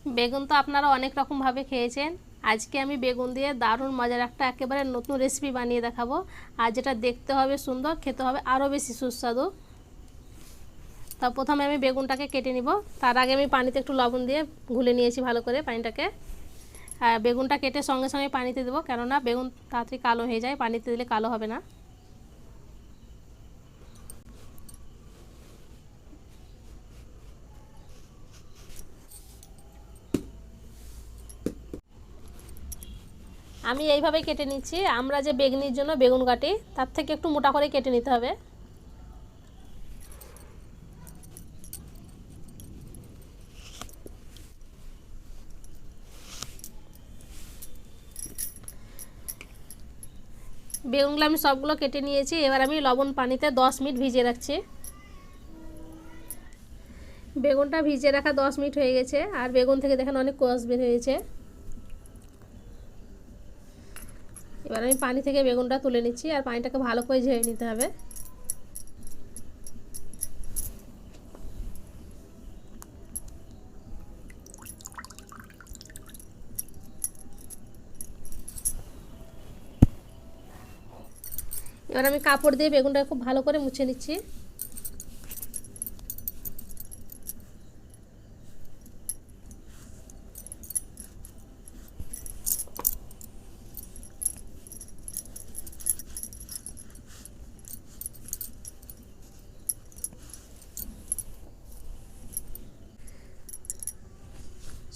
বেগুন তো আপনারা অনেক রকমভাবে খেয়েছেন। আজকে আমি বেগুন দিয়ে দারুণ মজার একটা একেবারে নতুন রেসিপি বানিয়ে দেখাবো। আর যেটা দেখতে হবে সুন্দর, খেতে হবে আরও বেশি সুস্বাদু। তা প্রথমে আমি বেগুনটাকে কেটে নিব। তার আগে আমি পানিতে একটু লবণ দিয়ে গুলে নিয়েছি ভালো করে পানিটাকে। আর বেগুনটা কেটে সঙ্গে সঙ্গে পানিতে দেবো, কেননা বেগুন তাড়াতাড়ি কালো হয়ে যায়, পানিতে দিলে কালো হবে না। আমি এইভাবেই কেটে নিচ্ছি। আমরা যে বেগুনির জন্য বেগুন কাটি তার থেকে একটু মোটা করে কেটে নিতে হবে। বেগুনগুলো আমি সবগুলো কেটে নিয়েছি। এবার আমি লবণ পানিতে 10 মিনিট ভিজিয়ে রাখছি। বেগুনটা ভিজিয়ে রাখা 10 মিনিট হয়ে গেছে। আর বেগুন থেকে দেখেন অনেক কষ বের হয়েছে। এবার আমি পানি থেকে বেগুনটা তুলে নিচ্ছি আর পানিটাকে ভালো করে ঝেড়ে নিতে হবে। এবার আমি কাপড় দিয়ে বেগুনটা খুব ভালো করে মুছে নিচ্ছি।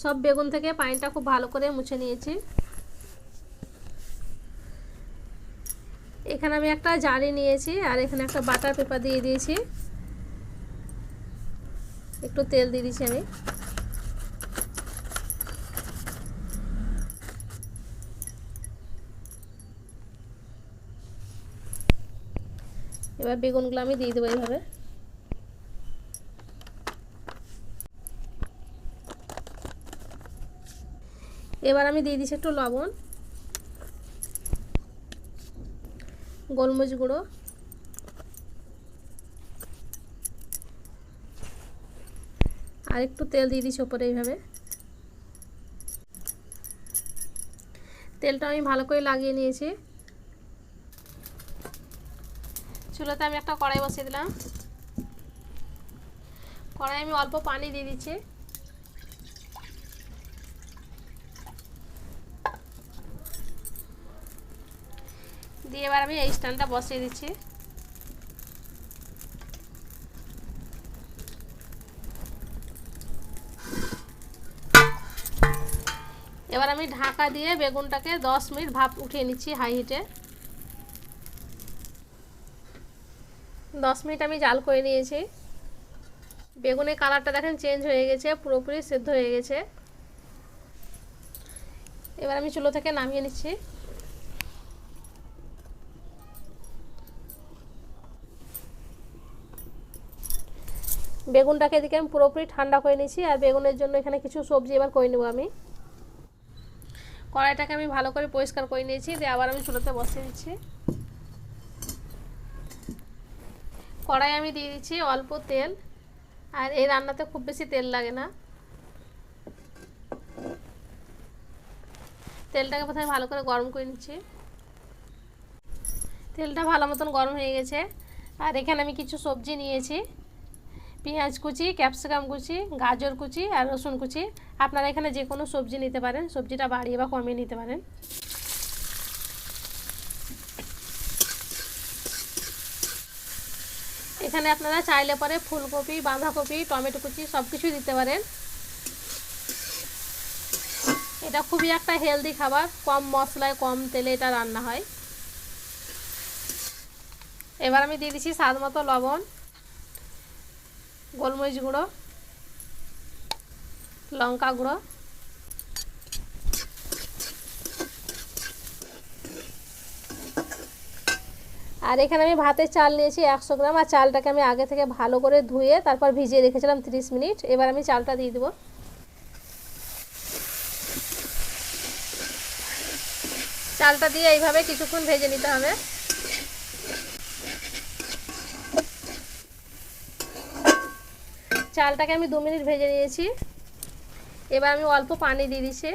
সব বেগুন থেকে পানিটা খুব ভালো করে মুছে নিয়েছি। এখানে আমি একটা জালি নিয়েছি আর এখানে একটা বাটার পেপার দিয়ে দিয়েছি। একটু তেল দিয়ে দিয়েছি আমি। এবার বেগুনগুলো আমি দিয়ে দেবো এইভাবে। এবার আমি দিয়ে দিচ্ছি একটু লবণ, গোলমরিচ গুঁড়ো, আর একটু তেল দিয়ে দিচ্ছি ওপরে এইভাবে। তেলটা আমি ভালো করে লাগিয়ে নিয়েছি। চুলাতে আমি একটা কড়াই বসিয়ে দিলাম। কড়াই আমি অল্প পানি দিয়ে দিচ্ছি। দিয়ে এবার আমি এই স্ট্যান্ডটা বসিয়ে দিচ্ছি। এবার আমি ঢাকা দিয়ে বেগুনটাকে 10 মিনিট ভাপ উঠিয়ে নিচ্ছি হাই হিটে। 10 মিনিট আমি জাল করে নিয়েছি। বেগুনের কালারটা দেখেন চেঞ্জ হয়ে গেছে, পুরোপুরি সেদ্ধ হয়ে গেছে। এবার আমি চুলো থেকে নামিয়ে নিচ্ছি। বেগুনটাকে এদিকে আমি পুরোপুরি ঠান্ডা করে নিয়েছি। আর বেগুনের জন্য এখানে কিছু সবজি এবার করে নেব আমি। কড়াইটাকে আমি ভালো করে পরিষ্কার করে নিয়েছি। দিয়ে আবার আমি চুলোতে বসিয়ে দিচ্ছি। কড়াই আমি দিয়ে দিচ্ছি অল্প তেল। আর এই রান্নাতে খুব বেশি তেল লাগে না। তেলটাকে প্রথমে ভালো করে গরম করে নিচ্ছি। তেলটা ভালো মতন গরম হয়ে গেছে। আর এখানে আমি কিছু সবজি নিয়েছি, পেঁয়াজ কুচি, ক্যাপসিকাম কুচি, গাজর কুচি আর রসুন কুচি। আপনারা এখানে যে কোনো সবজি নিতে পারেন, সবজিটা বাড়িয়ে বা কমিয়ে নিতে পারেন। এখানে আপনারা চাইলে পরে ফুলকপি, বাঁধাকপি, টমেটো কুচি সব কিছুই দিতে পারেন। এটা খুবই একটা হেলদি খাবার, কম মশলায় কম তেলে এটা রান্না হয়। এবার আমি দিয়ে দিচ্ছি স্বাদ মতো লবণ, গোলমরিচ গুঁড়ো, লঙ্কা গুঁড়ো, আর এখানে আমি ভাতের চাল নিয়েছি 100 গ্রাম। আর চালটাকে আমি আগে থেকে ভালো করে ধুয়ে তারপর ভিজিয়ে রেখেছিলাম 30 মিনিট। এবার আমি চালটা দিয়ে দেবো। চালটা দিয়ে এইভাবে কিছুক্ষণ ভেজে নিতে হবে। চালটাকে আমি 2 মিনিট ভেজে নিয়েছি। এবার আমি অল্প পানি দিয়ে দিচ্ছি।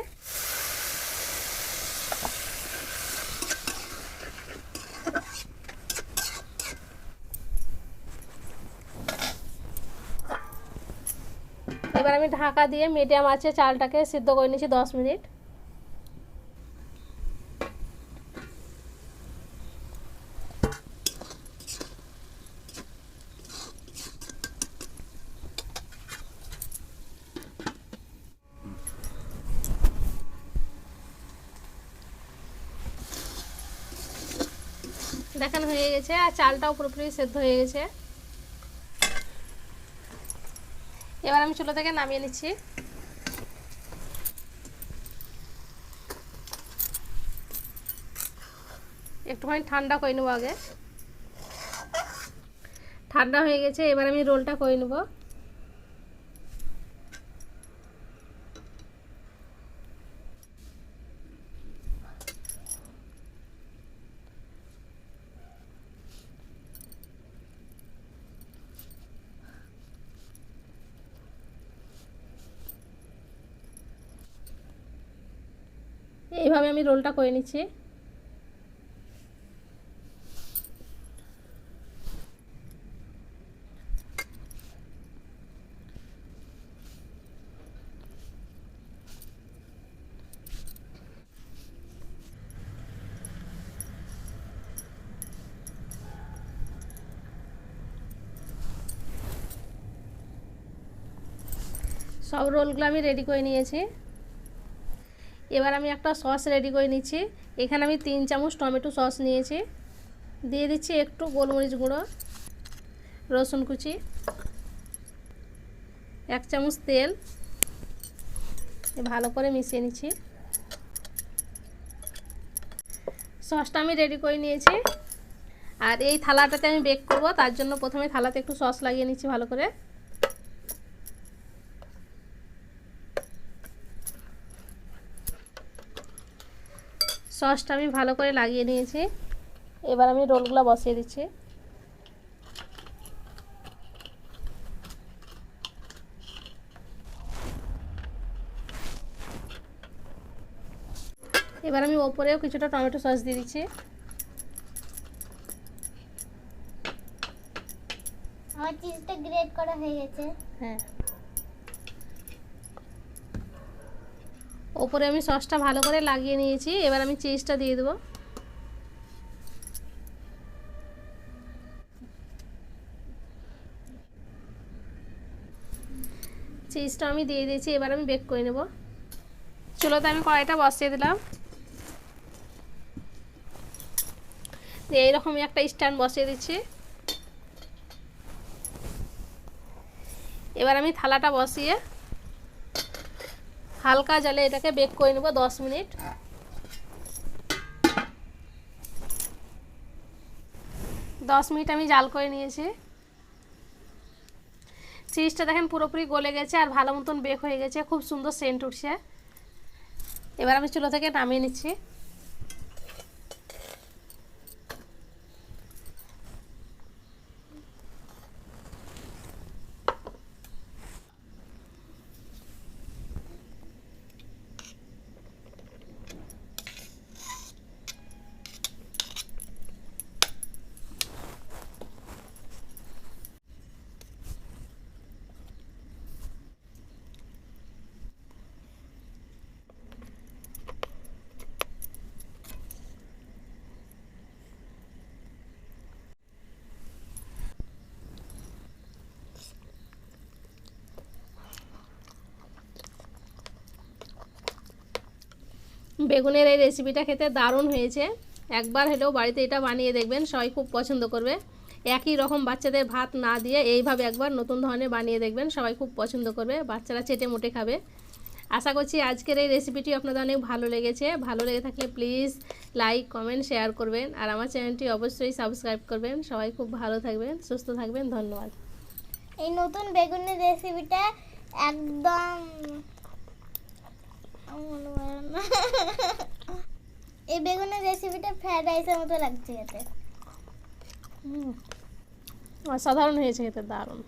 এবার আমি ঢাকা দিয়ে মিডিয়াম আঁচে চালটাকে সিদ্ধ করে নিচ্ছি 10 মিনিট। দেখেন হয়ে গেছে, আর চালটাও পুরোপুরি সেদ্ধ হয়ে গেছে। এবার আমি চুলা থেকে নামিয়ে নিচ্ছি। একটুখানি ঠান্ডা করে নেবো আগে। ঠান্ডা হয়ে গেছে, এবার আমি রোলটা করে নেব। এইভাবে আমি রোলটা করে নিচ্ছি। সব রোলগুলো আমি রেডি করে নিয়েছি। এবার আমি একটা সস রেডি করে নিচ্ছি। এখানে আমি 3 চামচ টমেটো সস নিয়েছি। দিয়ে দিচ্ছি একটু গোলমরিচ গুঁড়ো, রসুন কুচি, 1 চামচ তেল। ভালো করে মিশিয়ে নিচ্ছি। সসটা আমি রেডি করে নিয়েছি। আর এই থালাটাতে আমি বেক করব, তার জন্য প্রথমে থালাতে একটু সস লাগিয়ে নিচ্ছি ভালো করে। সসটা আমি ভালো করে লাগিয়ে নিয়েছি। এবার আমি রোলগুলো বসিয়ে দিচ্ছি। এবার আমি ওপরেও কিছুটা টমেটো সস দিয়ে দিচ্ছি। আমার চিজটা গ্রেট করা হয়ে গেছে। হ্যাঁ, ওপরে আমি সসটা ভালো করে লাগিয়ে নিয়েছি। এবার আমি চিজটা দিয়ে দেবো। চিজটা আমি দিয়ে দিয়েছি। এবার আমি বেক করে নেব। চুলোতে আমি কড়াইটা বসিয়ে দিলাম। এইরকমই একটা স্ট্যান্ড বসিয়ে দিচ্ছি। এবার আমি থালাটা বসিয়ে হালকা জালে এটাকে বেক করে নেব 10 মিনিট। আমি জাল করে নিয়েছি। চিজটা দেখেন পুরোপুরি গলে গেছে আর ভালো মতন বেক হয়ে গেছে, খুব সুন্দর সেন্ট উঠছে। এবার আমি চুলা থেকে নামিয়ে নিচ্ছি। বেগুনের এই রেসিপিটা খেতে দারুণ হয়েছে। একবার হলেও বাড়িতে এটা বানিয়ে দেখবেন, সবাই খুব পছন্দ করবে। একই রকম বাচ্চাদের ভাত না দিয়ে এইভাবে একবার নতুন ধরনের বানিয়ে দেখবেন, সবাই খুব পছন্দ করবে, বাচ্চারা চেটে মোটে খাবে। আশা করছি আজকের এই রেসিপিটি আপনাদের অনেক ভালো লেগেছে। ভালো লেগে থাকলে প্লিজ লাইক, কমেন্ট, শেয়ার করবেন। আর আমার চ্যানেলটি অবশ্যই সাবস্ক্রাইব করবেন। সবাই খুব ভালো থাকবেন, সুস্থ থাকবেন। ধন্যবাদ। এই নতুন বেগুনের রেসিপিটা একদম এই বেগুনের রেসিপিটা ফ্রাইড রাইসের মতো লাগছে খেতে। অসাধারণ হয়েছে খেতে, দারুণ।